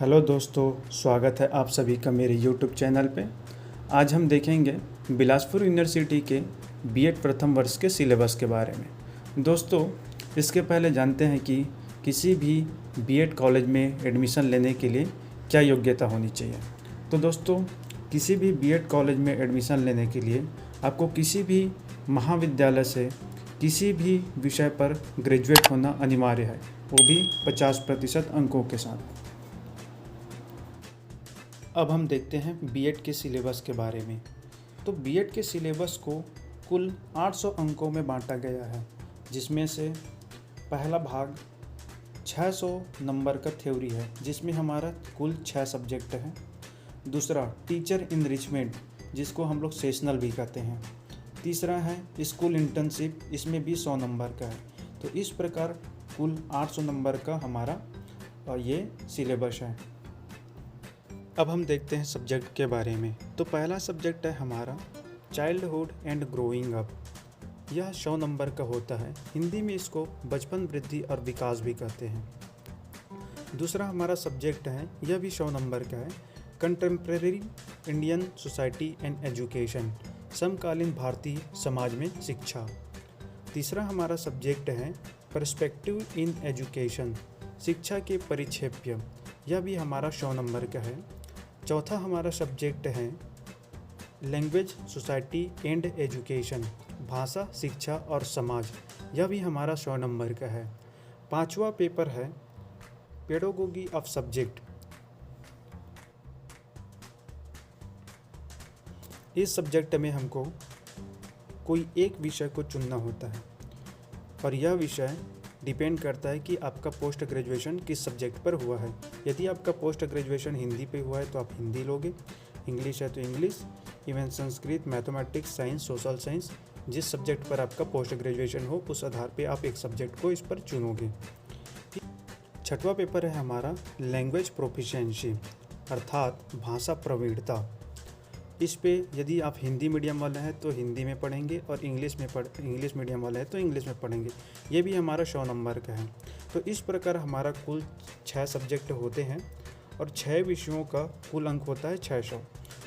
Hello दोस्तों, स्वागत है आप सभी का मेरे यूट्यूब चैनल पे। आज हम देखेंगे बिलासपुर यूनिवर्सिटी के बीएड प्रथम वर्ष के सिलेबस के बारे में। दोस्तों, इसके पहले जानते हैं कि किसी भी बीएड कॉलेज में एडमिशन लेने के लिए क्या योग्यता होनी चाहिए। तो दोस्तों, किसी भी बीएड कॉलेज में एडमिशन लेने के लिए आपको किसी भी महाविद्यालय से किसी भी विषय पर ग्रेजुएट होना अनिवार्य है, वो भी 50% अंकों के साथ। अब हम देखते हैं बीएड के सिलेबस के बारे में। तो बीएड के सिलेबस को कुल 800 अंकों में बांटा गया है, जिसमें से पहला भाग 600 नंबर का थ्योरी है, जिसमें हमारा कुल 6 सब्जेक्ट हैं। दूसरा टीचर इनरिचमेंट, जिसको हम लोग सेशनल भी कहते हैं। तीसरा है स्कूल इंटर्नशिप, इसमें भी 100 नंबर का है। तो इस प्रकार कुल 800 नंबर का हमारा ये सिलेबस है। अब हम देखते हैं सब्जेक्ट के बारे में। तो पहला सब्जेक्ट है हमारा चाइल्डहुड एंड ग्रोइंग अप। यह 100 नंबर का होता है। हिंदी में इसको बचपन, वृद्धि और विकास भी कहते हैं। दूसरा हमारा सब्जेक्ट है, यह भी 100 नंबर का है, contemporary Indian society and education, समकालीन भारतीय समाज में शिक्षा। तीसरा हमारा सब्जेक्ट है पर्सपेक्टिव इन एजुकेशन, शिक्षा के परिक्षेप्य। यह भी हमारा 100 नंबर का है। चौथा हमारा सब्जेक्ट है लैंग्वेज, सोसाइटी एंड एजुकेशन, भाषा, शिक्षा और समाज। यह भी हमारा 100 नंबर का है। पांचवा पेपर है पेडागोगी ऑफ सब्जेक्ट। इस सब्जेक्ट में हमको कोई एक विषय को चुनना होता है और यह विषय डिपेंड करता है कि आपका पोस्ट ग्रेजुएशन किस सब्जेक्ट पर हुआ है। यदि आपका पोस्ट ग्रेजुएशन हिंदी पे हुआ है तो आप हिंदी लोगे, इंग्लिश है तो English, even Sanskrit, mathematics, science, social science, जिस सब्जेक्ट पर आपका पोस्ट ग्रेजुएशन हो उस आधार पे आप एक सब्जेक्ट को इस पर चुनोगे। छठवां पेपर है हमारा लैंग्वेज प्रोफिशिएंसी, अर्थात भाषा प्रवीणता। इस पे यदि आप हिंदी मीडियम वाले हैं तो हिंदी में पढ़ेंगे और इंग्लिश मीडियम वाले हैं तो इंग्लिश में पढ़ेंगे। ये भी हमारा 100 नंबर का है। तो इस प्रकार हमारा कुल 6 सब्जेक्ट होते हैं और 6 विषयों का कुल अंक होता है 600।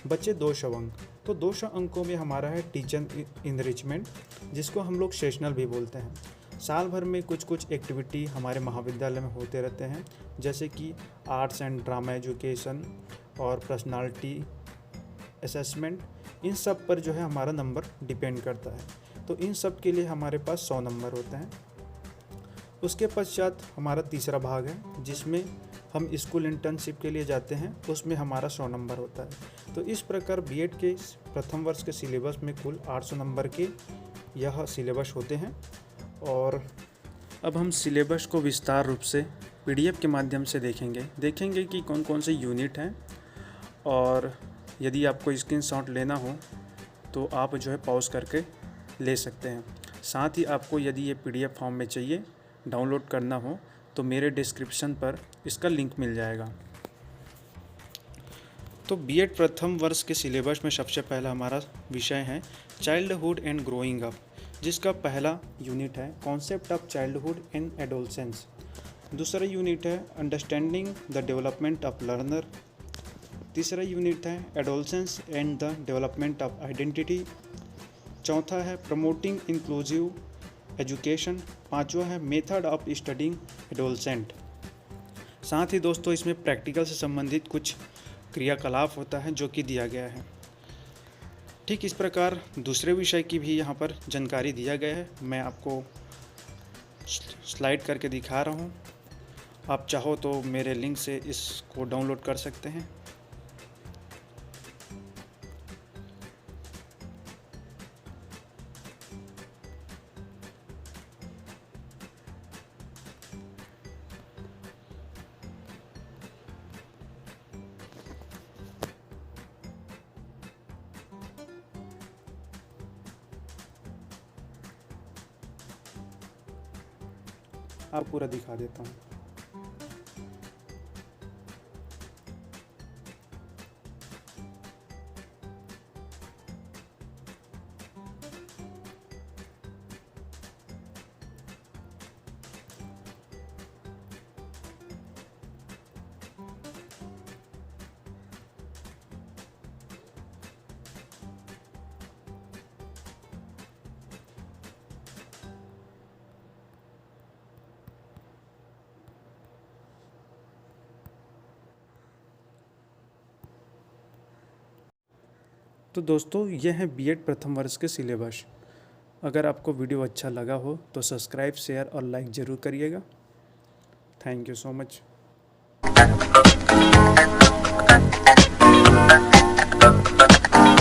बच्चे 200 अंक। तो 200 अंकों में हमारा है टीचर इनरिचमेंट, जिसको हम लोग सेशनल भी बोलते हैं। साल भर में कुछ कुछ एक्टिविटी हमारे महाविद्यालय में होते रहते हैं, जैसे कि आर्ट्स एंड ड्रामा एजुकेशन और पर्सनालिटी असेसमेंट। इन सब पर जो है हमारा नंबर डिपेंड करता है। तो इन सब के लिए हमारे पास 100 नंबर होते हैं। उसके पश्चात हमारा तीसरा भाग है, जिसमें हम स्कूल इंटर्नशिप के लिए जाते हैं, उसमें हमारा 100 नंबर होता है। तो इस प्रकार बीएड के प्रथम वर्ष के सिलेबस में कुल 800 नंबर के यह सिलेबस होते हैं। और अब हम सिलेबस को विस्तार रूप से पीडीएफ के माध्यम से देखेंगे कि कौन कौन से यूनिट हैं। और यदि आपको स्क्रीनशॉट लेना हो तो आप जो है पॉज करके ले सकते हैं। साथ ही आपको यदि ये पीडीएफ फॉर्म में चाहिए, डाउनलोड करना हो, तो मेरे डिस्क्रिप्शन पर इसका लिंक मिल जाएगा। तो बीएड प्रथम वर्ष के सिलेबस में सबसे पहला हमारा विषय है चाइल्डहुड एंड ग्रोइंग अप, जिसका पहला यूनिट है concept of childhood and adolescence. दूसरा यूनिट है understanding the development of learner. तीसरा यूनिट है adolescence and the development of identity. चौथा है प्रमोटिंग इंक्लूसिव एजुकेशन। पांचवा है मेथड ऑफ स्टडिंग एडोलसेंट। साथ ही दोस्तों, इसमें प्रैक्टिकल से संबंधित कुछ क्रियाकलाप होता है जो कि दिया गया है। ठीक इस प्रकार दूसरे विषय की भी यहाँ पर जानकारी दिया गया है। मैं आपको स्लाइड करके दिखा रहा हूँ। आप चाहो तो मेरे लिंक से इसको डाउनलोड कर सकते हैं। आप पूरा दिखा देता हूँ। तो दोस्तों यह है बीएड प्रथम वर्ष के सिलेबस। अगर आपको वीडियो अच्छा लगा हो तो सब्सक्राइब, शेयर और लाइक ज़रूर करिएगा। Thank you so much.